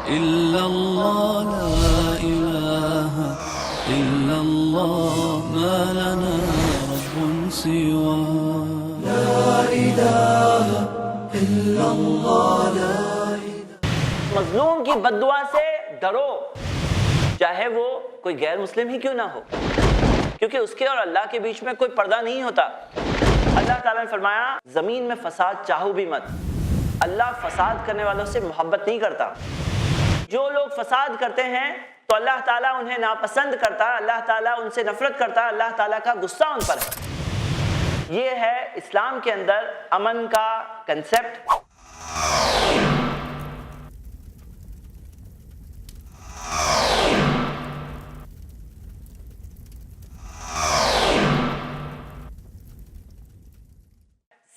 إلا الله لا إله إلا الله ما لنا رب سواه لا إله إلا الله لا إله. مظلوم کی بددعا سے ڈرو، چاہے وہ کوئی غیر مسلم ہی کیوں نہ ہو، کیونکہ اس کے اور اللہ کے بیچ میں کوئی پردہ نہیں ہوتا. اللہ تعالیٰ نے فرمایا زمین میں فساد چاہو بھی مت. اللہ فساد کرنے والوں سے محبت نہیں کرتا. جو لوگ فساد کرتے ہیں تو اللہ تعالیٰ انہیں ناپسند کرتا، اللہ تعالیٰ ان سے نفرت کرتا، اللہ تعالیٰ کا غصہ ان پر ہے. یہ ہے اسلام کے اندر امن کا کنسپٹ.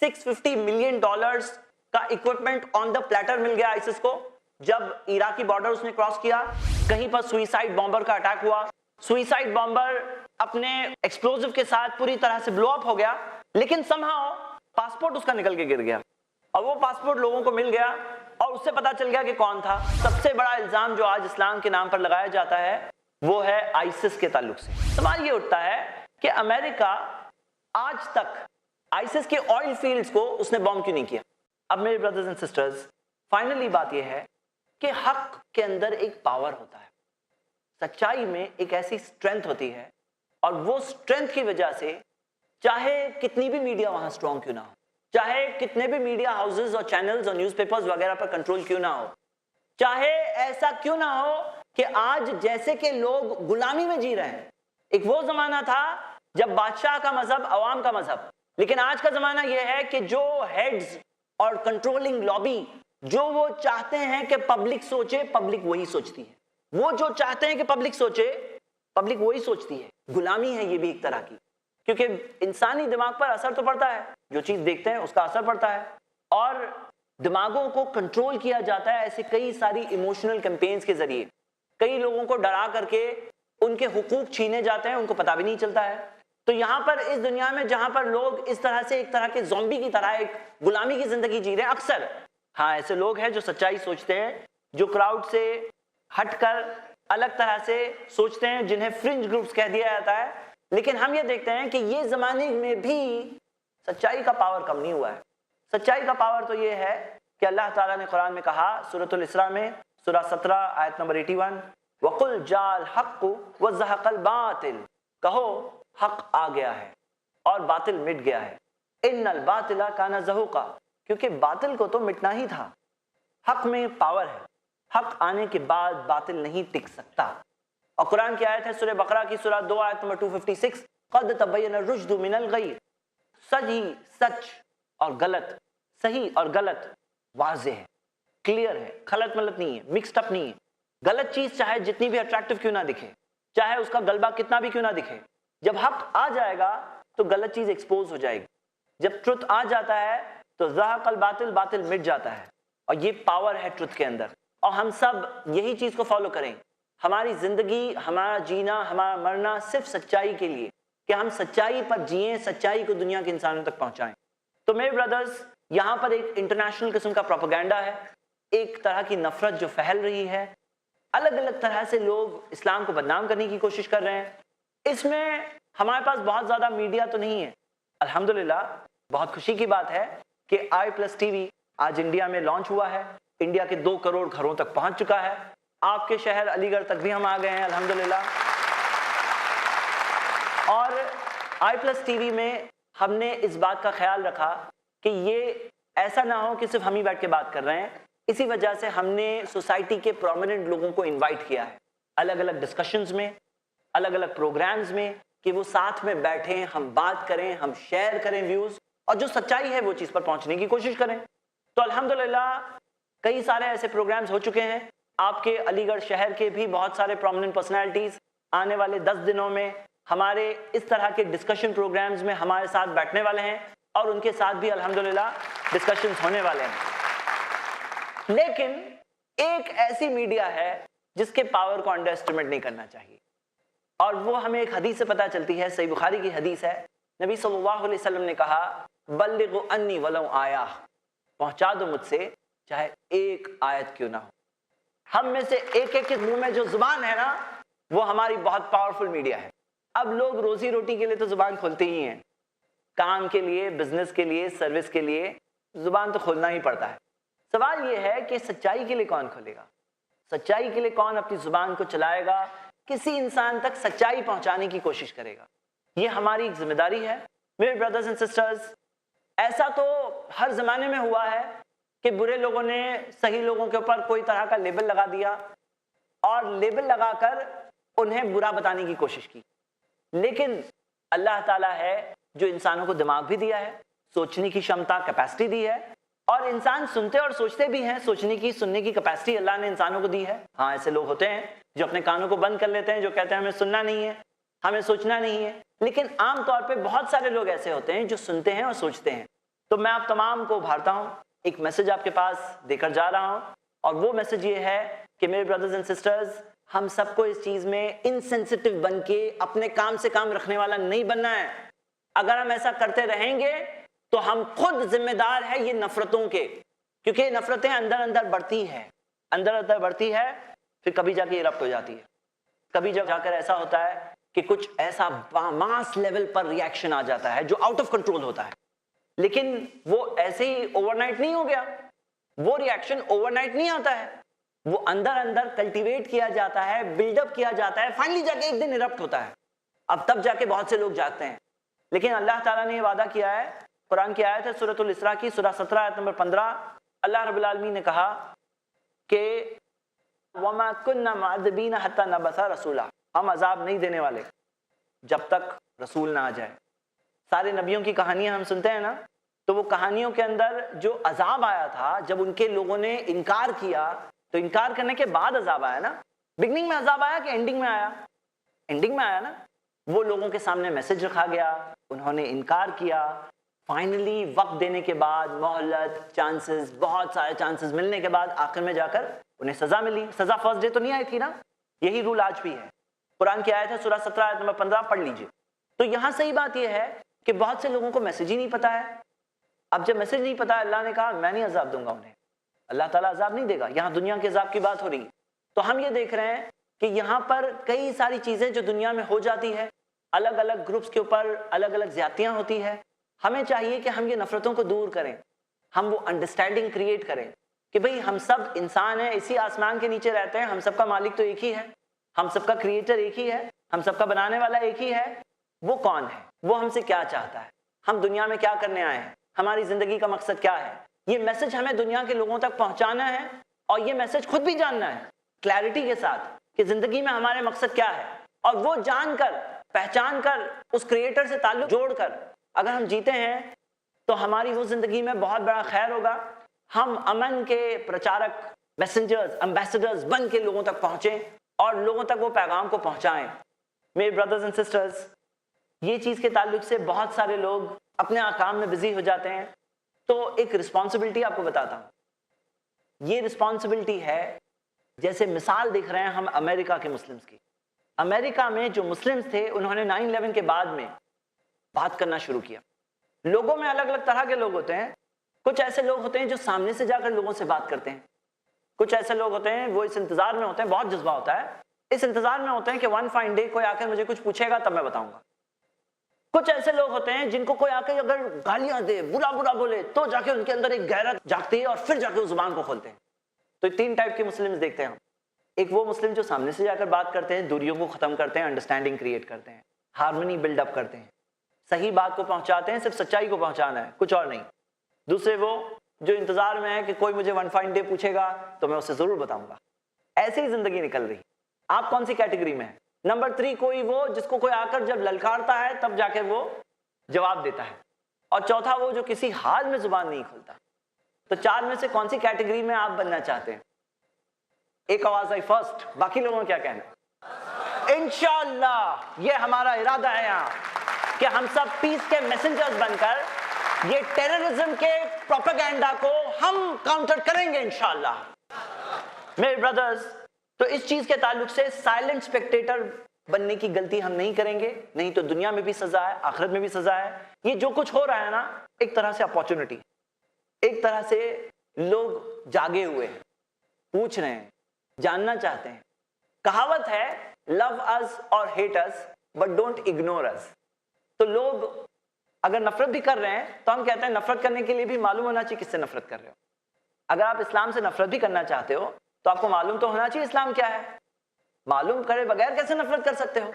$650 ملین کا اکوپمنٹ آن دا پلیٹر مل گیا آئسس کو. جب عراقی بارڈر اس نے کراس کیا، کہیں پر سوئسائڈ بامبر کا اٹیک ہوا. سوئسائڈ بامبر اپنے ایکسپلوزیو کے ساتھ پوری طرح سے بلو اپ ہو گیا، لیکن سمہاؤ پاسپورٹ اس کا نکل کے گر گیا، اور وہ پاسپورٹ لوگوں کو مل گیا اور اس سے پتا چل گیا کہ کون تھا. سب سے بڑا الزام جو آج اسلام کے نام پر لگایا جاتا ہے وہ ہے آئسس کے تعلق سے. سوال یہ اٹھتا ہے کہ امریکہ آج تک آئسس کے آئل فیلڈز کو اس نے بوم کیوں نہیں کیا؟ اب میرے بردرز اینڈ سسٹرز، فائنلی بات یہ ہے کہ حق کے اندر ایک پاور ہوتا ہے، سچائی میں ایک ایسی اسٹرینتھ ہوتی ہے، اور وہ اسٹرینتھ کی وجہ سے چاہے کتنی بھی میڈیا وہاں اسٹرانگ کیوں نہ ہو، چاہے کتنے بھی میڈیا ہاؤسز اور چینلز اور نیوز پیپرز وغیرہ پر کنٹرول کیوں نہ ہو، چاہے ایسا کیوں نہ ہو کہ آج جیسے کہ لوگ غلامی میں جی رہے ہیں. ایک وہ زمانہ تھا جب بادشاہ کا مذہب عوام کا مذہب، لیکن آج کا زمانہ یہ ہے کہ جو ہیڈز اور کنٹرولنگ لابی جو وہ چاہتے ہیں کہ پبلک سوچے، پبلک وہی سوچتی ہے. وہ جو چاہتے ہیں کہ پبلک سوچے، پبلک وہی سوچتی ہے. غلامی ہے یہ بھی ایک طرح کی، کیونکہ انسانی دماغ پر اثر تو پڑتا ہے، جو چیز دیکھتے ہیں اس کا اثر پڑتا ہے، اور دماغوں کو کنٹرول کیا جاتا ہے ایسے کئی ساری ایموشنل کیمپینز کے ذریعے. کئی لوگوں کو ڈرا کر کے ان کے حقوق چھینے جاتے ہیں، ان کو پتہ بھی نہیں چلتا ہے. تو یہاں پر اس دنیا میں جہاں پر لوگ اس طرح سے ایک طرح کے زومبی کی طرح ایک غلامی کی زندگی جی رہے ہیں، اکثر ہاں ایسے لوگ ہیں جو سچائی سوچتے ہیں، جو کراؤڈ سے ہٹ کر الگ طرح سے سوچتے ہیں، جنہیں فرنج گروپس کہہ دیا جاتا ہے. لیکن ہم یہ دیکھتے ہیں کہ یہ زمانے میں بھی سچائی کا پاور کم نہیں ہوا ہے. سچائی کا پاور تو یہ ہے کہ اللہ تعالیٰ نے قرآن میں کہا سورۃ الاسراء میں سورہ 17 آیت نمبر 81، وَقُلْ جَاءَ الْحَقُّ وَزَهَقَ الْبَاطِلُ، کہو حق آ گیا ہے اور باطل مٹ گیا ہے. ان الباطل کان زہوقا، کیونکہ باطل کو تو مٹنا ہی تھا. حق میں پاور ہے، حق آنے کے بعد باطل نہیں ٹک سکتا. اور قرآن کی آیت ہے سورہ بقرہ کی سورہ 2 آیت نمبر 256، قد تبین الرشد من الغی، صحیح سچ اور غلط، صحیح اور غلط واضح ہے، کلیئر ہے، خلط ملط نہیں ہے، مکسڈ اپ نہیں ہے. غلط چیز چاہے جتنی بھی اٹریکٹیو کیوں نہ دکھے، چاہے اس کا غلبہ کتنا بھی کیوں نہ دکھے، جب حق آ جائے گا تو غلط چیز ایکسپوز ہو جائے گی. جب ٹروتھ آ جاتا ہے تو زہق الباطل، باطل مٹ جاتا ہے. اور یہ پاور ہے ٹروتھ کے اندر، اور ہم سب یہی چیز کو فالو کریں. ہماری زندگی، ہمارا جینا، ہمارا مرنا صرف سچائی کے لیے، کہ ہم سچائی پر جئیں، سچائی کو دنیا کے انسانوں تک پہنچائیں. تو میرے برادرز، یہاں پر ایک انٹرنیشنل قسم کا پروپیگنڈا ہے، ایک طرح کی نفرت جو پھیل رہی ہے. الگ الگ طرح سے لوگ اسلام کو بدنام کرنے کی کوشش کر رہے ہیں. اس میں ہمارے پاس بہت زیادہ میڈیا تو نہیں ہے. الحمدللہ بہت خوشی کی بات ہے کہ i+TV آج انڈیا میں لانچ ہوا ہے، انڈیا کے 2 کروڑ گھروں تک پہنچ چکا ہے. آپ کے شہر علی گڑھ تک بھی ہم آ گئے ہیں الحمدللہ. اور i+TV میں ہم نے اس بات کا خیال رکھا کہ یہ ایسا نہ ہو کہ صرف ہم ہی بیٹھ کے بات کر رہے ہیں. اسی وجہ سے ہم نے سوسائٹی کے پرومیننٹ لوگوں کو انوائٹ کیا ہے الگ الگ ڈسکشنز میں، الگ الگ پروگرامز میں، کہ وہ ساتھ میں بیٹھیں، ہم بات کریں، ہم شیئر کریں ویوز، اور جو سچائی ہے وہ چیز پر پہنچنے کی کوشش کریں. تو الحمدللہ کئی سارے ایسے پروگرامز ہو چکے ہیں. آپ کے علی گڑھ شہر کے بھی بہت سارے پرومیننٹ پرسنالٹیز آنے والے 10 دنوں میں ہمارے اس طرح کے ڈسکشن پروگرامز میں ہمارے ساتھ بیٹھنے والے ہیں، اور ان کے ساتھ بھی الحمدللہ ڈسکشنز ہونے والے ہیں. لیکن ایک ایسی میڈیا ہے جس کے پاور کو انڈر اسٹیمیٹ نہیں کرنا چاہیے، اور وہ ہمیں ایک حدیث سے پتہ چلتی ہے. صحیح بخاری کی حدیث ہے، نبی صلی اللہ علیہ وسلم نے کہا بلغوا انی ولو آیہ، پہنچا دو مجھ سے چاہے ایک آیت کیوں نہ ہو. ہم میں سے ایک ایک کے منہ میں جو زبان ہے نا وہ ہماری بہت پاورفل میڈیا ہے. اب لوگ روزی روٹی کے لیے تو زبان کھولتے ہی ہیں, کام کے لیے, بزنس کے لیے, سروس کے لیے زبان تو کھولنا ہی پڑتا ہے. سوال یہ ہے کہ سچائی کے لیے کون کھولے گا؟ سچائی کے لیے کون اپنی زبان کو چلائے گا, کسی انسان تک سچائی پہنچانے کی کوشش کرے گا؟ یہ ہماری ایک ذمہ داری ہے. میرے بردرز اینڈ سسٹرز, ایسا تو ہر زمانے میں ہوا ہے کہ برے لوگوں نے صحیح لوگوں کے اوپر کوئی طرح کا لیبل لگا دیا اور لیبل لگا کر انہیں برا بتانے کی کوشش کی. لیکن اللہ تعالیٰ ہے جو انسانوں کو دماغ بھی دیا ہے, سوچنے کی شمتا, کیپیسٹی دی ہے, اور انسان سنتے اور سوچتے بھی ہیں. سوچنے کی, سننے کی کیپیسٹی اللہ نے انسانوں کو دی ہے. ہاں ایسے لوگ ہوتے ہیں جو اپنے کانوں کو بند کر لیتے ہیں, جو کہتے ہیں ہمیں سننا نہیں ہے, ہمیں سوچنا نہیں ہے. لیکن عام طور پہ بہت سارے لوگ ایسے ہوتے ہیں جو سنتے ہیں اور سوچتے ہیں. تو میں آپ تمام کو ابھارتا ہوں, ایک میسج آپ کے پاس دے کر جا رہا ہوں, اور وہ میسج یہ ہے کہ میرے بردرز اینڈ سسٹرز, ہم سب کو اس چیز میں انسینسٹیو بن کے اپنے کام سے کام رکھنے والا نہیں بننا ہے. اگر ہم ایسا کرتے رہیں گے تو ہم خود ذمہ دار ہیں یہ نفرتوں کے, کیونکہ یہ نفرتیں اندر اندر بڑھتی ہیں, اندر اندر بڑھتی ہے, پھر کبھی جا کے یہ ربط ہو جاتی ہے. کبھی جب جا کر ایسا ہوتا ہے کہ کچھ ایسا ماس لیول پر ری ایکشن آ جاتا ہے جو آؤٹ آف کنٹرول ہوتا ہے. لیکن وہ ایسے ہی اوور نائٹ نہیں ہو گیا, وہ ری ایکشن اوور نائٹ نہیں آتا ہے, وہ اندر اندر کلٹیویٹ کیا جاتا ہے, بلڈ اپ کیا جاتا ہے, فائنلی جا کے ایک دن ایرپٹ ہوتا ہے. اب تب جا کے بہت سے لوگ جاگتے ہیں. لیکن اللہ تعالیٰ نے یہ وعدہ کیا ہے, قرآن کی آیت ہے سورۃ الاسراء کی سورہ 17 آیت نمبر 15, اللہ رب العالمین نے کہا کہ وَمَا كُنَّا مُعَذِّبِينَ حَتَّى نَبْعَثَ رَسُولًا, ہم عذاب نہیں دینے والے جب تک رسول نہ آ جائے. سارے نبیوں کی کہانیاں ہم سنتے ہیں نا, تو وہ کہانیوں کے اندر جو عذاب آیا تھا جب ان کے لوگوں نے انکار کیا, تو انکار کرنے کے بعد عذاب آیا نا. بگننگ میں عذاب آیا کہ اینڈنگ میں آیا؟ اینڈنگ میں آیا نا. وہ لوگوں کے سامنے میسج رکھا گیا, انہوں نے انکار کیا, فائنلی وقت دینے کے بعد, مہلت, چانسز, بہت سارے چانسز ملنے کے بعد آخر میں جا کر انہیں سزا ملی. سزا فرسٹ ڈے تو نہیں آئی تھی نا. یہی رول آج بھی ہے. قرآن کی آیت ہے سورہ 17 آیت نمبر 15, پڑھ لیجئے. تو یہاں صحیح بات یہ ہے کہ بہت سے لوگوں کو میسج ہی نہیں پتا ہے. اب جب میسج نہیں پتا, اللہ نے کہا میں نہیں عذاب دوں گا انہیں. اللہ تعالیٰ عذاب نہیں دے گا. یہاں دنیا کے عذاب کی بات ہو رہی ہے. تو ہم یہ دیکھ رہے ہیں کہ یہاں پر کئی ساری چیزیں جو دنیا میں ہو جاتی ہے, الگ الگ گروپس کے اوپر الگ الگ زیادتیاں ہوتی ہے. ہمیں چاہیے کہ ہم یہ نفرتوں کو دور کریں, ہم وہ انڈرسٹینڈنگ کریٹ کریں کہ بھئی ہم سب انسان ہیں, اسی آسمان کے نیچے رہتے ہیں, ہم سب کا مالک تو ایک ہی ہے, ہم سب کا کریٹر ایک ہی ہے, ہم سب کا بنانے والا ایک ہی ہے. وہ کون ہے, وہ ہم سے کیا چاہتا ہے, ہم دنیا میں کیا کرنے آئے ہیں, ہماری زندگی کا مقصد کیا ہے. یہ میسج ہمیں دنیا کے لوگوں تک پہنچانا ہے, اور یہ میسج خود بھی جاننا ہے کلیئرٹی کے ساتھ کہ زندگی میں ہمارے مقصد کیا ہے. اور وہ جان کر, پہچان کر, اس کریٹر سے تعلق جوڑ کر اگر ہم جیتے ہیں تو ہماری وہ زندگی میں بہت بڑا خیر ہوگا. ہم امن کے پرچارک, میسنجرز, امبیسڈرز بن کے لوگوں تک پہنچیں اور لوگوں تک وہ پیغام کو پہنچائیں. میرے بردرز اینڈ سسٹرز, یہ چیز کے تعلق سے بہت سارے لوگ اپنے کام میں بزی ہو جاتے ہیں. تو ایک رسپانسبلٹی آپ کو بتاتا ہوں. یہ رسپانسبلٹی ہے, جیسے مثال دیکھ رہے ہیں ہم امریکہ کے مسلمز کی. امریکہ میں جو مسلمز تھے انہوں نے 9/11 کے بعد میں بات کرنا شروع کیا. لوگوں میں الگ الگ طرح کے لوگ ہوتے ہیں. کچھ ایسے لوگ ہوتے ہیں جو سامنے سے جا کر لوگوں سے بات کرتے ہیں. کچھ ایسے لوگ ہوتے ہیں وہ اس انتظار میں ہوتے ہیں, بہت جذبہ ہوتا ہے, اس انتظار میں ہوتے ہیں کہ ون فائن ڈے کوئی آ کر مجھے کچھ پوچھے گا تب میں بتاؤں گا. کچھ ایسے لوگ ہوتے ہیں جن کو کوئی آ کے اگر گالیاں دے, برا برا بولے, تو جا کے ان کے اندر ایک غیرت جاگتی ہے اور پھر جا کے اس زبان کو کھولتے ہیں. تو 3 ٹائپ کے مسلمز دیکھتے ہیں ہم. ایک وہ مسلم جو سامنے سے جا کر بات کرتے ہیں, دوریوں کو ختم کرتے ہیں, انڈرسٹینڈنگ کریٹ کرتے ہیں, ہارمنی بلڈ اپ کرتے ہیں, صحیح بات کو پہنچاتے ہیں, صرف سچائی کو پہنچانا ہے, کچھ اور نہیں. دوسرے وہ جو انتظار میں ہے کہ کوئی مجھے ون فائن ڈے پوچھے گا تو میں اسے ضرور بتاؤں گا. ایسے ہی زندگی نکل رہی. آپ کون سی کیٹیگری میں ہیں؟ نمبر 3, کوئی وہ جس کو کوئی آ کر جب للکارتا ہے تب جا کے وہ جواب دیتا ہے. اور چوتھا وہ جو کسی حال میں زبان نہیں کھولتا. تو 4 میں سے کون سی کیٹیگری میں آپ بننا چاہتے ہیں؟ ایک آواز آئی فرسٹ, باقی لوگوں نے کیا کہنا ہے؟ انشاءاللہ یہ ہمارا ارادہ ہے یہاں کہ ہم سب پیس کے میسنجرز بن کر یہ ٹیررزم کے پروپیگنڈا کو ہم کاؤنٹر کریں گے انشاءاللہ. میرے بردرز, تو اس چیز کے تعلق سے سائلنٹ اسپیکٹیٹر بننے کی غلطی ہم نہیں کریں گے, نہیں تو دنیا میں بھی سزا ہے, آخرت میں بھی سزا ہے. یہ جو کچھ ہو رہا ہے نا, ایک طرح سے اپارچونٹی, ایک طرح سے لوگ جاگے ہوئے ہیں, پوچھ رہے ہیں جاننا چاہتے ہیں. کہاوت ہے لو اس اور hate us but don't ignore us. تو لوگ اگر نفرت بھی کر رہے ہیں تو ہم کہتے ہیں نفرت کرنے کے لیے بھی معلوم ہونا چاہیے کس سے نفرت کر رہے ہو. اگر آپ اسلام سے نفرت بھی کرنا چاہتے ہو تو آپ کو معلوم تو ہونا چاہیے اسلام کیا ہے. معلوم کرے بغیر کیسے نفرت کر سکتے ہو؟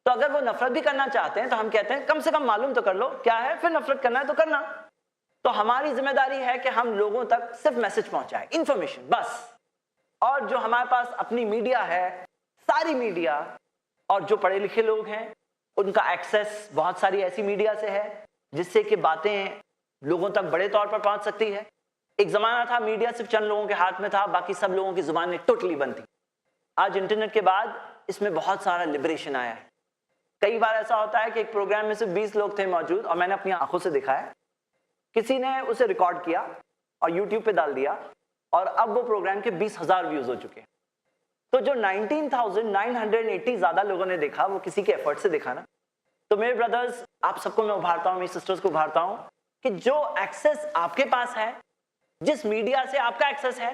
تو اگر وہ نفرت بھی کرنا چاہتے ہیں تو ہم کہتے ہیں کم سے کم معلوم تو کر لو کیا ہے, پھر نفرت کرنا ہے تو کرنا. تو ہماری ذمہ داری ہے کہ ہم لوگوں تک صرف میسج پہنچائیں, انفارمیشن بس. اور جو ہمارے پاس اپنی میڈیا ہے, ساری میڈیا, اور جو پڑھے لکھے لوگ ہیں ان کا ایکسیس بہت ساری ایسی میڈیا سے ہے جس سے کہ باتیں لوگوں تک بڑے طور پر پہنچ سکتی ہے. ایک زمانہ تھا میڈیا صرف چند لوگوں کے ہاتھ میں تھا, باقی سب لوگوں کی زبانیں ٹوٹلی بند تھی. آج انٹرنیٹ کے بعد اس میں بہت سارا لبریشن آیا ہے. کئی بار ایسا ہوتا ہے کہ ایک پروگرام میں صرف 20 لوگ تھے موجود, اور میں نے اپنی آنکھوں سے دیکھا ہے کسی نے اسے ریکارڈ کیا اور یوٹیوب پہ ڈال دیا اور اب وہ پروگرام کے 20,000 ویوز ہو چکے ہیں. تو جو 19,980 زیادہ لوگوں نے دیکھا وہ کسی کے ایفرٹ سے دیکھا نا. تو میرے بردرز, آپ سب کو میں ابھارتا ہوں, میری سسٹرز کو ابھارتا ہوں کہ جو ایکسیس آپ کے پاس ہے, جس میڈیا سے آپ کا ایکسیس ہے,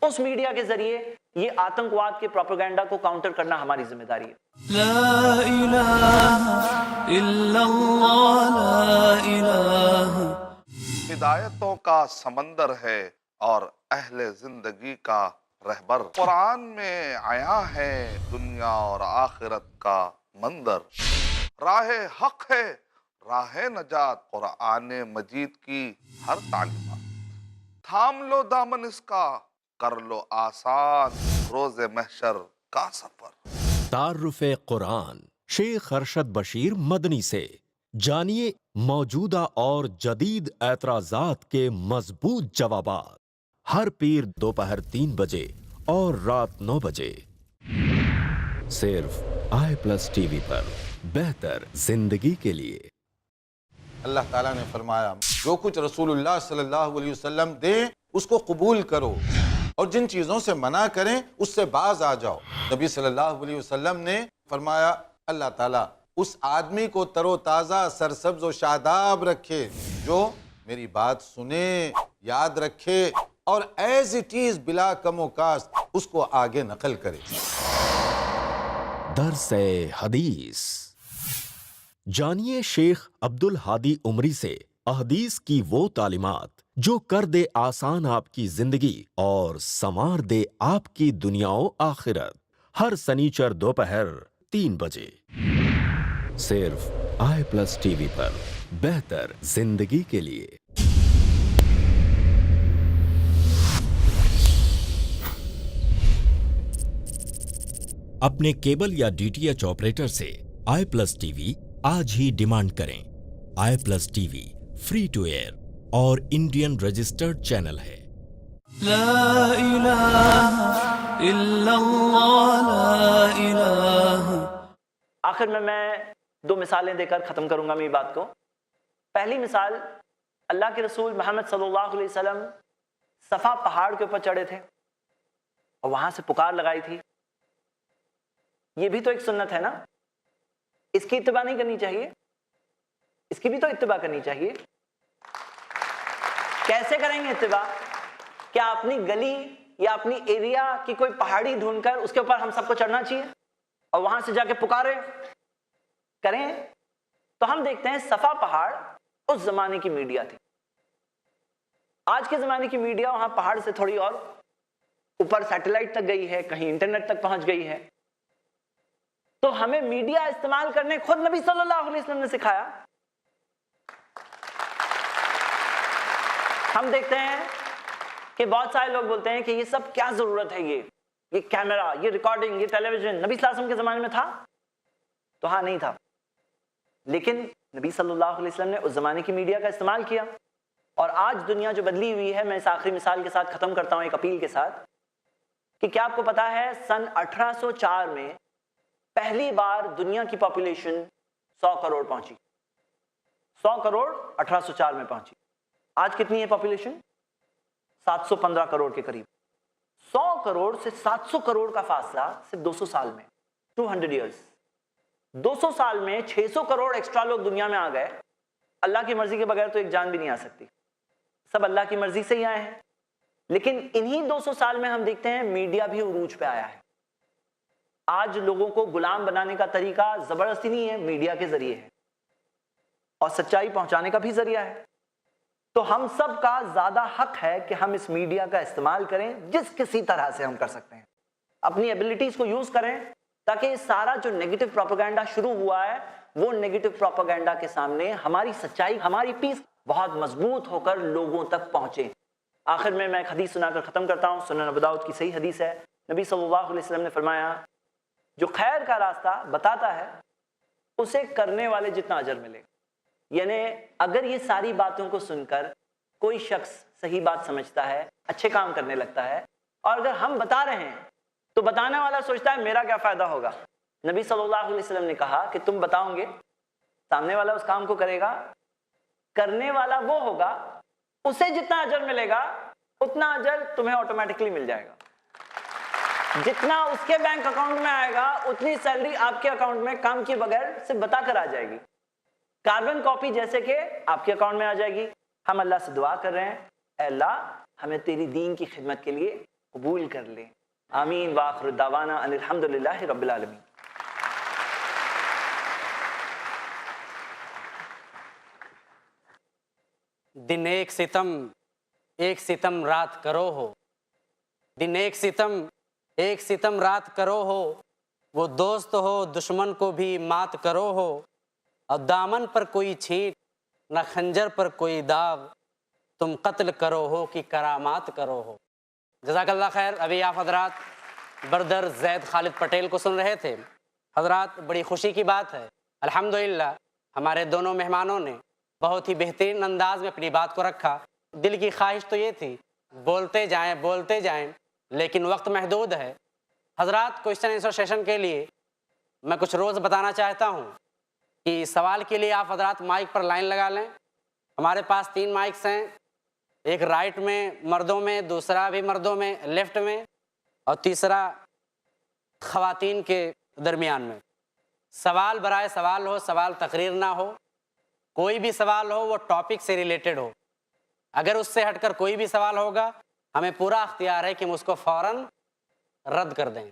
اس میڈیا کے ذریعے یہ آتنکواد کے پروپیگنڈا کو کاؤنٹر کرنا ہماری ذمہ داری ہے. لا الہ الا اللہ لا الہ. ہدایتوں کا سمندر ہے اور اہل زندگی کا رہبر. قرآن میں آیا ہے دنیا اور آخرت کا منظر. راہ حق ہے راہ نجات قرآن مجید کی ہر تعلیمات. تھام لو دامن اس کا کر لو آسان روز محشر کا سفر. تعارف قرآن شیخ ارشد بشیر مدنی سے جانیے موجودہ اور جدید اعتراضات کے مضبوط جوابات. ہر پیر دوپہر 3 بجے اور رات 9 بجے صرف i+TV پر. بہتر زندگی کے لیے. اللہ تعالیٰ نے فرمایا جو کچھ رسول اللہ صلی اللہ علیہ وسلم دیں اس کو قبول کرو اور جن چیزوں سے منع کریں اس سے باز آ جاؤ. نبی صلی اللہ علیہ وسلم نے فرمایا اللہ تعالیٰ اس آدمی کو تر و تازہ سرسبز و شاداب رکھے جو میری بات سنے, یاد رکھے اور ایز اٹ از بلا کم و کاست اس کو آگے نقل کرے. درس حدیث. جانیے شیخ عبدالہادی عمری سے احادیث کی وہ تعلیمات جو کر دے آسان آپ کی زندگی اور سنوار دے آپ کی دنیا و آخرت. ہر سنیچر دوپہر 3 بجے صرف i+TV پر. بہتر زندگی کے لیے. اپنے کیبل یا DTH آپریٹر سے i+TV آج ہی ڈیمانڈ کریں. i+TV فری ٹو ایئر اور انڈین رجسٹرڈ چینل ہے. لا الہ الا اللہ لا الہ. آخر میں 2 مثالیں دے کر ختم کروں گا میری بات کو. پہلی مثال, اللہ کے رسول محمد صلی اللہ علیہ وسلم صفا پہاڑ کے اوپر چڑھے تھے اور وہاں سے پکار لگائی تھی. یہ بھی تو ایک سنت ہے نا, اس کی اتباع نہیں کرنی چاہیے؟ اس کی بھی تو اتباع کرنی چاہیے. کیسے کریں گے اتباع؟ کیا اپنی گلی یا اپنی ایریا کی کوئی پہاڑی ڈھونڈ کر اس کے اوپر ہم سب کو چڑھنا چاہیے اور وہاں سے جا کے پکارے کریں؟ تو ہم دیکھتے ہیں صفا پہاڑ اس زمانے کی میڈیا تھی. آج کے زمانے کی میڈیا وہاں پہاڑ سے تھوڑی اور اوپر سیٹلائٹ تک گئی ہے, کہیں انٹرنیٹ تک پہنچ گئی ہے. تو ہمیں میڈیا استعمال کرنے خود نبی صلی اللہ علیہ وسلم نے سکھایا. ہم دیکھتے ہیں کہ بہت سارے لوگ بولتے ہیں کہ یہ سب کیا ضرورت ہے, یہ کیمرہ, یہ ریکارڈنگ, یہ ٹیلی ویژن نبی صلی اللہ علیہ وسلم کے زمانے میں تھا؟ تو ہاں نہیں تھا, لیکن نبی صلی اللہ علیہ وسلم نے اس زمانے کی میڈیا کا استعمال کیا. اور آج دنیا جو بدلی ہوئی ہے, میں اس آخری مثال کے ساتھ ختم کرتا ہوں ایک اپیل کے ساتھ, کہ کیا آپ کو پتا ہے سن 1804 میں پہلی بار دنیا کی پاپولیشن 100 کروڑ پہنچی. 100 کروڑ 1804 میں پہنچی. آج کتنی ہے پاپولیشن؟ 715 کروڑ کے قریب. 100 کروڑ سے 700 کروڑ کا فاصلہ صرف 200 سال میں, 200 ایئرز. 200 سال میں 600 کروڑ ایکسٹرا لوگ دنیا میں آ گئے. اللہ کی مرضی کے بغیر تو ایک جان بھی نہیں آ سکتی. سب اللہ کی مرضی سے ہی آئے ہیں. لیکن انہی 200 سال میں ہم دیکھتے ہیں میڈیا بھی عروج پہ آیا ہے. آج لوگوں کو غلام بنانے کا طریقہ زبردستی نہیں ہے، میڈیا کے ذریعے ہے، اور سچائی پہنچانے کا بھی ذریعہ ہے. تو ہم سب کا زیادہ حق ہے کہ ہم اس میڈیا کا استعمال کریں جس کسی طرح سے ہم کر سکتے ہیں، اپنی ایبلٹیز کو یوز کریں تاکہ یہ سارا جو نیگیٹو پروپیگنڈا شروع ہوا ہے وہ نیگیٹو پروپیگنڈا کے سامنے ہماری سچائی، ہماری پیس بہت مضبوط ہو کر لوگوں تک پہنچے. آخر میں ایک حدیث سنا کر ختم کرتا ہوں. سنن ابو داؤد کی صحیح حدیث ہے. نبی صلی اللہ علیہ وسلم نے فرمایا جو خیر کا راستہ بتاتا ہے اسے کرنے والے جتنا اجر ملے. یعنی اگر یہ ساری باتوں کو سن کر کوئی شخص صحیح بات سمجھتا ہے، اچھے کام کرنے لگتا ہے، اور اگر ہم بتا رہے ہیں تو بتانے والا سوچتا ہے میرا کیا فائدہ ہوگا. نبی صلی اللہ علیہ وسلم نے کہا کہ تم بتاؤ گے، سامنے والا اس کام کو کرے گا، کرنے والا وہ ہوگا، اسے جتنا اجر ملے گا اتنا اجر تمہیں آٹومیٹکلی مل جائے گا. جتنا اس کے بینک اکاؤنٹ میں آئے گا اتنی سیلری آپ کے اکاؤنٹ میں کام کیے بغیر صرف بتا کر آ جائے گی، کاربن کاپی جیسے کہ آپ کے اکاؤنٹ میں آ جائے گی. ہم اللہ سے دعا کر رہے ہیں اے اللہ ہمیں تیری دین کی خدمت کے لیے قبول کر لے. آمین. وآخر دعوانا ان الحمدللہ رب العالمین. دن ایک ستم رات کرو ہو، دن ایک ستم رات کرو ہو، وہ دوست ہو دشمن کو بھی مات کرو ہو، اور دامن پر کوئی چھینٹ نہ خنجر پر کوئی داغ، تم قتل کرو ہو کہ کرامات کرو ہو. جزاک اللہ خیر. ابھی آپ حضرات بردر زید خالد پٹیل کو سن رہے تھے. حضرات بڑی خوشی کی بات ہے، الحمدللہ ہمارے دونوں مہمانوں نے بہت ہی بہترین انداز میں اپنی بات کو رکھا. دل کی خواہش تو یہ تھی بولتے جائیں لیکن وقت محدود ہے. حضرات کوئسچن آنسر سیشن کے لیے میں کچھ روز بتانا چاہتا ہوں کہ سوال کے لیے آپ حضرات مائک پر لائن لگا لیں. ہمارے پاس 3 مائکس ہیں، ایک رائٹ میں مردوں میں، دوسرا بھی مردوں میں لیفٹ میں، اور تیسرا خواتین کے درمیان میں. سوال برائے سوال ہو، سوال تقریر نہ ہو. کوئی بھی سوال ہو وہ ٹاپک سے ریلیٹڈ ہو. اگر اس سے ہٹ کر کوئی بھی سوال ہوگا ہمیں پورا اختیار ہے کہ ہم اس کو فوراً رد کر دیں.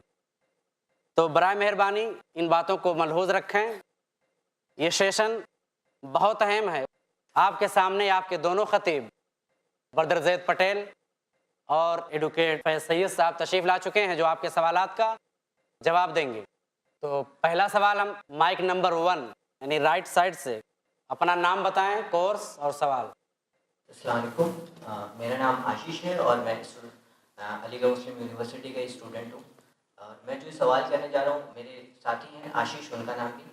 تو برائے مہربانی ان باتوں کو ملحوظ رکھیں. یہ سیشن بہت اہم ہے. آپ کے سامنے آپ کے دونوں خطیب بردر زید پٹیل اور ایڈوکیٹ فیض سید صاحب تشریف لا چکے ہیں جو آپ کے سوالات کا جواب دیں گے. تو پہلا سوال ہم مائک نمبر 1 یعنی رائٹ سائڈ سے اپنا نام بتائیں، کورس اور سوال. السلام علیکم. میرا نام آشیش ہے اور میں علی گڑھ مسلم یونیورسٹی کا اسٹوڈنٹ ہوں. میں جو سوال کرنے جا رہا ہوں، میرے ساتھی ہیں آشیش، ان کا نام بھی،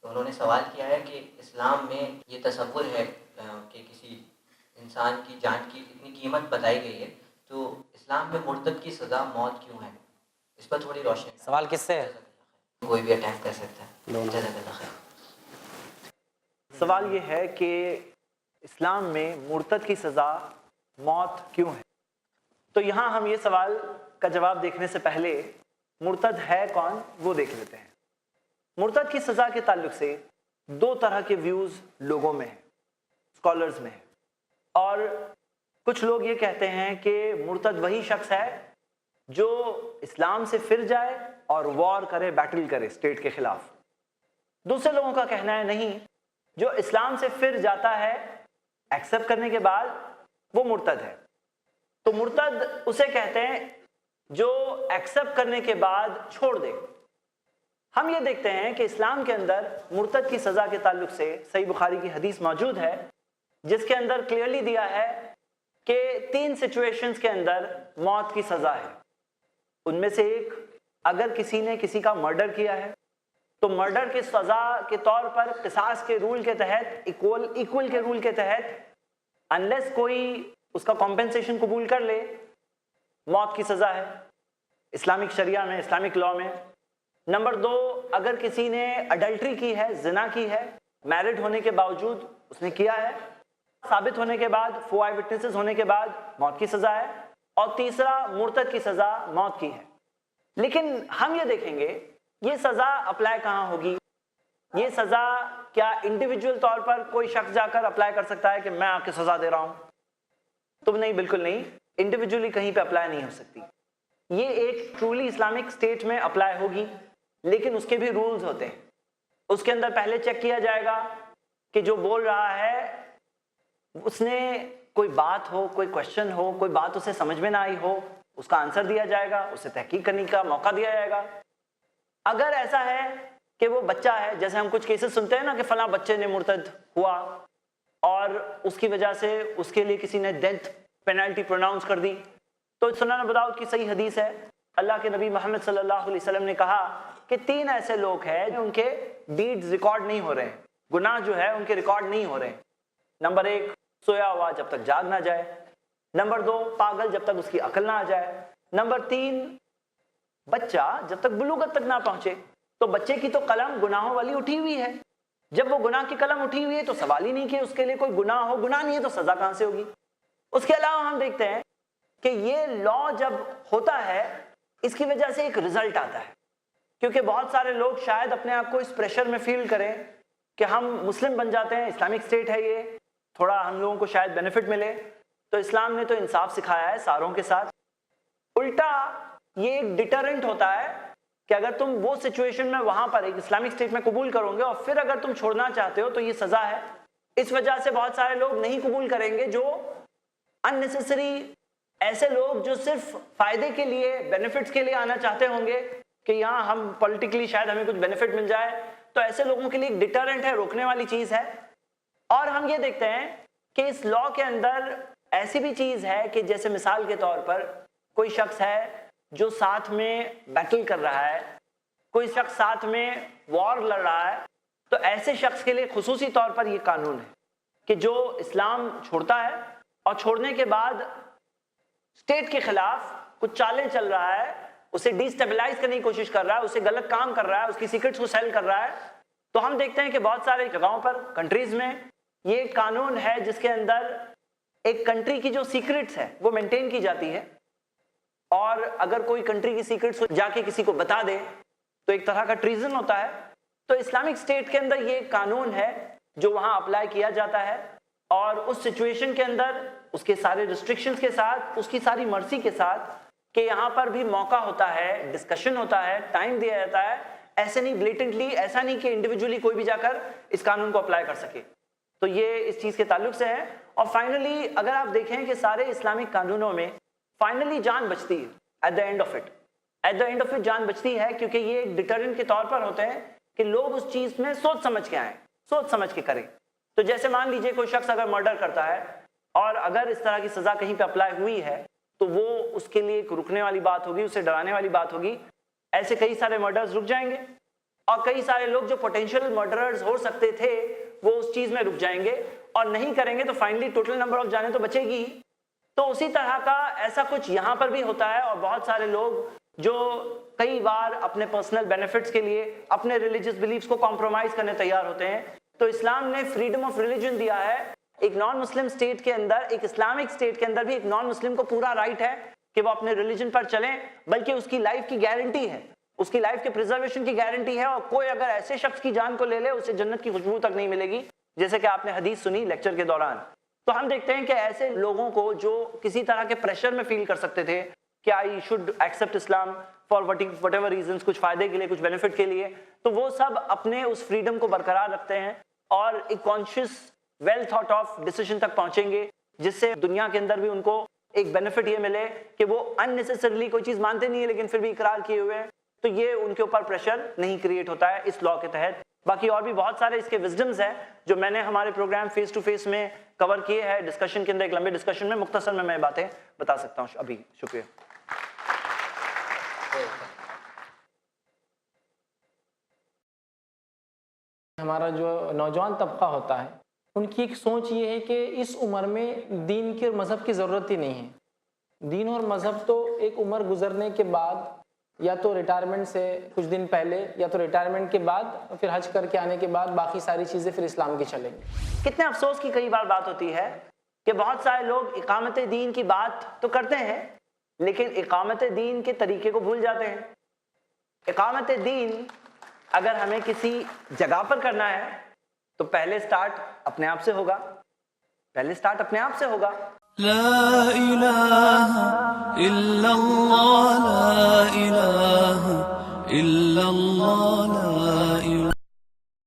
تو انہوں نے سوال کیا ہے کہ اسلام میں یہ تصور ہے کہ کسی انسان کی جان کی اتنی قیمت بتائی گئی ہے، تو اسلام میں مرتد کی سزا موت کیوں ہے؟ اس پر تھوڑی روشنی. سوال کس سے ہے؟ کوئی بھی اٹیمپٹ کر سکتا ہے. جزاک اللہ خیر. سوال یہ ہے کہ اسلام میں مرتد کی سزا موت کیوں ہے. تو یہاں ہم یہ سوال کا جواب دیکھنے سے پہلے مرتد ہے کون وہ دیکھ لیتے ہیں. مرتد کی سزا کے تعلق سے 2 طرح کے ویوز لوگوں میں ہیں، اسکالرز میں ہیں. اور کچھ لوگ یہ کہتے ہیں کہ مرتد وہی شخص ہے جو اسلام سے پھر جائے اور وار کرے، بیٹل کرے اسٹیٹ کے خلاف. دوسرے لوگوں کا کہنا ہے نہیں، جو اسلام سے پھر جاتا ہے ایکسیپٹ کرنے کے بعد وہ مرتد ہے. تو مرتد اسے کہتے ہیں جو ایکسیپٹ کرنے کے بعد چھوڑ دے. ہم یہ دیکھتے ہیں کہ اسلام کے اندر مرتد کی سزا کے تعلق سے صحیح بخاری کی حدیث موجود ہے جس کے اندر کلیئرلی دیا ہے کہ 3 سچویشنز کے اندر موت کی سزا ہے. ان میں سے ایک، اگر کسی نے کسی کا مرڈر کیا ہے تو مرڈر کی سزا کے طور پر قصاص کے رول کے تحت، ایکول کے رول کے تحت، انلیس کوئی اس کا کمپنسیشن قبول کر لے، موت کی سزا ہے اسلامک شریعہ میں، اسلامک لاء میں. نمبر 2، اگر کسی نے اڈلٹری کی ہے، زنا کی ہے، میرڈ ہونے کے باوجود اس نے کیا ہے، ثابت ہونے کے بعد، 4 آئی وٹنسز ہونے کے بعد موت کی سزا ہے. اور تیسرا، مرتد کی سزا موت کی ہے. لیکن ہم یہ دیکھیں گے یہ سزا اپلائی کہاں ہوگی. یہ سزا کیا انڈیویجول طور پر کوئی شخص جا کر اپلائی کر سکتا ہے کہ میں آپ کی سزا دے رہا ہوں؟ تو نہیں، بالکل نہیں. انڈیویجولی کہیں پہ اپلائی نہیں ہو سکتی. یہ ایک ٹرولی اسلامک اسٹیٹ میں اپلائی ہوگی, لیکن اس کے بھی رولز ہوتے ہیں. اس کے اندر پہلے چیک کیا جائے گا کہ جو بول رہا ہے اس نے کوئی بات ہو, کوئی کوشچن ہو, کوئی بات اسے سمجھ میں نہ آئی ہو, اس کا آنسر دیا جائے گا, اسے تحقیق کرنے کا موقع دیا جائے گا. اگر ایسا ہے کہ وہ بچہ ہے, جیسے ہم کچھ کیسز سنتے ہیں نا کہ فلاں بچے نے مرتد ہوا اور اس کی وجہ سے اس کے لیے کسی نے ڈیتھ پینالٹی پروناؤنس کر دی, تو سنن ابو داؤد کی صحیح حدیث ہے, اللہ کے نبی محمد صلی اللہ علیہ وسلم نے کہا کہ 3 ایسے لوگ ہیں ان کے ڈیڈز ریکارڈ نہیں ہو رہے ہیں, گناہ جو ہے ان کے ریکارڈ نہیں ہو رہے ہیں. نمبر 1, سویا ہوا جب تک جاگ نہ جائے. نمبر 2, پاگل جب تک اس کی عقل نہ آ جائے. نمبر 3, بچہ جب تک بلوغت تک نہ پہنچے. تو بچے کی تو قلم گناہوں والی اٹھی ہوئی ہے, جب وہ گناہ کی قلم اٹھی ہوئی ہے تو سوال ہی نہیں کہ اس کے لیے کوئی گناہ ہو, گناہ نہیں ہے تو سزا کہاں سے ہوگی. اس کے علاوہ ہم دیکھتے ہیں کہ یہ لا جب ہوتا ہے اس کی وجہ سے ایک رزلٹ آتا ہے, کیونکہ بہت سارے لوگ شاید اپنے آپ کو اس پریشر میں فیل کریں کہ ہم مسلم بن جاتے ہیں, اسلامک اسٹیٹ ہے یہ, تھوڑا ہم لوگوں کو شاید بینیفٹ ملے. تو اسلام نے تو انصاف سکھایا ہے ساروں کے ساتھ. الٹا یہ ایک ڈیٹرنٹ ہوتا ہے کہ اگر تم وہ سچویشن میں وہاں پر ایک اسلامک اسٹیٹ میں قبول کرو گے اور پھر اگر تم چھوڑنا چاہتے ہو تو یہ سزا ہے. اس وجہ سے بہت سارے لوگ نہیں قبول کریں گے, جو اننیسیسری ایسے لوگ جو صرف فائدے کے لیے, بینیفٹس کے لیے آنا چاہتے ہوں گے کہ یہاں ہم پولیٹیکلی شاید ہمیں کچھ بینیفٹ مل جائے, تو ایسے لوگوں کے لیے ایک ڈیٹرنٹ ہے, روکنے والی چیز ہے. اور ہم یہ دیکھتے ہیں کہ اس لا کے اندر ایسی بھی چیز ہے کہ جیسے مثال کے طور پر کوئی شخص ہے جو ساتھ میں بیٹل کر رہا ہے, کوئی شخص ساتھ میں وار لڑ رہا ہے, تو ایسے شخص کے لیے خصوصی طور پر یہ قانون ہے کہ جو اسلام چھوڑتا ہے اور چھوڑنے کے بعد اسٹیٹ کے خلاف کچھ چالیں چل رہا ہے, اسے ڈی اسٹیبلائز کرنے کی کوشش کر رہا ہے, اسے غلط کام کر رہا ہے, اس کی سیکرٹس کو سیل کر رہا ہے, تو ہم دیکھتے ہیں کہ بہت سارے جگہوں پر, کنٹریز میں یہ قانون ہے جس کے اندر ایک کنٹری کی جو سیکرٹس ہے وہ مینٹین کی جاتی ہے, اور اگر کوئی کنٹری کی سیکرٹس جا کے کسی کو بتا دے تو ایک طرح کا ٹریزن ہوتا ہے. تو اسلامک اسٹیٹ کے اندر یہ قانون ہے جو وہاں اپلائی کیا جاتا ہے, اور اس سچویشن کے اندر اس کے سارے ریسٹرکشنز کے ساتھ, اس کی ساری مرضی کے ساتھ کہ یہاں پر بھی موقع ہوتا ہے, ڈسکشن ہوتا ہے, ٹائم دیا جاتا ہے. ایسے نہیں بلیٹنٹلی, ایسا نہیں کہ انڈیویجولی کوئی بھی جا کر اس قانون کو اپلائی کر سکے. تو یہ اس چیز کے تعلق سے ہے. اور فائنلی اگر آپ دیکھیں کہ سارے اسلامک قانونوں میں فائنلی جان بچتی ہے at the end of it, جان بچتی ہے, کیونکہ یہ ایک ڈیٹرنٹ کے طور پر ہوتے ہیں کہ لوگ اس چیز میں سوچ سمجھ کے آئیں, سوچ سمجھ کے کریں. تو جیسے مان لیجئے کوئی شخص اگر مرڈر کرتا ہے اور اگر اس طرح کی سزا کہیں پہ اپلائی ہوئی ہے تو وہ اس کے لیے ایک رکنے والی بات ہوگی, اسے ڈرانے والی بات ہوگی. ایسے کئی سارے مرڈرز رک جائیں گے, اور کئی سارے لوگ جو پوٹینشیل مرڈررز ہو سکتے تھے وہ اس چیز میں رک جائیں گے اور نہیں کریں گے, تو فائنلی ٹوٹل نمبر آف جانیں تو بچے گی. تو اسی طرح کا ایسا کچھ یہاں پر بھی ہوتا ہے, اور بہت سارے لوگ جو کئی بار اپنے پرسنل بینیفٹس کے لیے اپنے ریلیجس بلیفز کو کمپرومائز کرنے تیار ہوتے ہیں. تو اسلام نے فریڈم آف ریلیجن دیا ہے. ایک نان مسلم اسٹیٹ کے اندر, ایک اسلامک اسٹیٹ کے اندر بھی ایک نان مسلم کو پورا رائٹ ہے کہ وہ اپنے ریلیجن پر چلیں, بلکہ اس کی لائف کی گارنٹی ہے, اس کی لائف کے پریزرویشن کی گارنٹی ہے. اور کوئی اگر ایسے شخص کی جان کو لے لے اسے جنت کی خوشبو تک نہیں ملے گی, جیسے کہ آپ نے حدیث سنی لیکچر کے دوران. تو ہم دیکھتے ہیں کہ ایسے لوگوں کو جو کسی طرح کے پریشر میں فیل کر سکتے تھے کہ I should accept Islam for what ever reasons, کچھ فائدے کے لیے, کچھ بینیفٹ کے لیے, تو وہ سب اپنے اس فریڈم کو برقرار رکھتے ہیں اور ایک conscious well thought of decision تک پہنچیں گے, جس سے دنیا کے اندر بھی ان کو ایک بینیفٹ یہ ملے کہ وہ اننیسیسریلی کوئی چیز مانتے نہیں ہے لیکن پھر بھی اقرار کیے ہوئے ہیں, تو یہ ان کے اوپر پریشر نہیں کریٹ ہوتا ہے اس لا کے تحت. باقی اور بھی بہت سارے اس کے وزڈمز ہیں جو میں نے ہمارے پروگرام فیس ٹو فیس میں کور کیے ہیں, ڈسکشن کے اندر, ایک لمبے ڈسکشن میں. مختصر میں باتیں بتا سکتا ہوں ابھی. شکریہ. ہمارا جو نوجوان طبقہ ہوتا ہے ان کی ایک سوچ یہ ہے کہ اس عمر میں دین کے مذہب کی ضرورت ہی نہیں ہے. دین اور مذہب تو ایک عمر گزرنے کے بعد, یا تو ریٹائرمنٹ سے کچھ دن پہلے, یا تو ریٹائرمنٹ کے بعد, پھر حج کر کے آنے کے بعد باقی ساری چیزیں پھر اسلام کی چلیں گی. کتنے افسوس کی کئی بار بات ہوتی ہے کہ بہت سارے لوگ اقامت دین کی بات تو کرتے ہیں لیکن اقامت دین کے طریقے کو بھول جاتے ہیں. اقامت دین اگر ہمیں کسی جگہ پر کرنا ہے تو پہلے سٹارٹ اپنے آپ سے ہوگا, پہلے سٹارٹ اپنے آپ سے ہوگا. لا إله إلا الله لا إله إلا الله لا إله